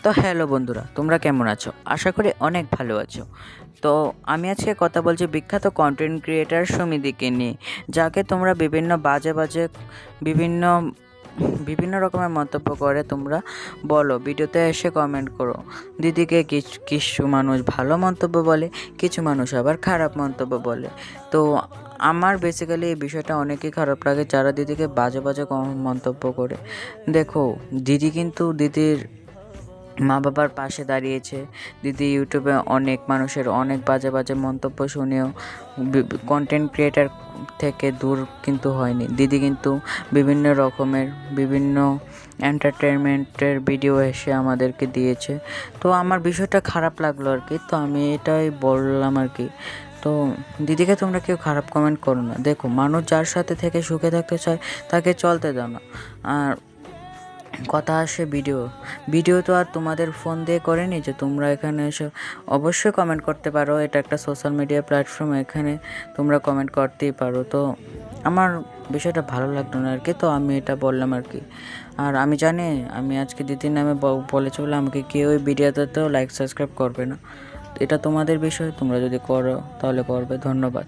তো হ্যালো বন্ধুরা, তোমরা কেমন আছো? আশা করি অনেক ভালো আছো। তো আমি আজকে কথা বলছি বিখ্যাত কন্টেন্ট ক্রিয়েটার সুমিদিকে নিয়ে, যাকে তোমরা বিভিন্ন বাজে বাজে বিভিন্ন বিভিন্ন রকমের মন্তব্য করে তোমরা বলো, ভিডিওতে এসে কমেন্ট করো। দিদিকে কিছু মানুষ ভালো মন্তব্য বলে, কিছু মানুষ আবার খারাপ মন্তব্য বলে। তো আমার বেসিক্যালি এই বিষয়টা অনেকই খারাপ লাগে, যারা দিদিকে বাজে বাজে মন্তব্য করে। দেখো, দিদি কিন্তু দিদির মা বাবার পাশে দাঁড়িয়েছে। দিদি ইউটিউবে অনেক মানুষের অনেক বাজে বাজে মন্তব্য শুনেও কন্টেন্ট ক্রিয়েটার থেকে দূর কিন্তু হয়নি। দিদি কিন্তু বিভিন্ন রকমের বিভিন্ন এন্টারটেনমেন্টের ভিডিও এসে আমাদেরকে দিয়েছে। তো আমার বিষয়টা খারাপ লাগলো আর কি, তো আমি এটাই বললাম আর কি। তো দিদিকে তোমরা কেউ খারাপ কমেন্ট করো না। দেখো, মানুষ যার সাথে থেকে সুখে থাকতে চায় তাকে চলতে দাও না। আর কথা আসে ভিডিও তো আর তোমাদের ফোন দিয়ে করেনি যে তোমরা এখানে এসে অবশ্যই কমেন্ট করতে পারো। এটা একটা সোশ্যাল মিডিয়া প্ল্যাটফর্ম, এখানে তোমরা কমেন্ট করতেই পারো। তো আমার বিষয়টা ভালো লাগলো না আর কি, তো আমি এটা বললাম আর কি। আর আমি জানি আমি আজকে দিদির নামে বলেছি বলে আমাকে কেউ ওই ভিডিওতেও লাইক সাবস্ক্রাইব করবে না। এটা তোমাদের বিষয়, তোমরা যদি করো তাহলে করবে। ধন্যবাদ।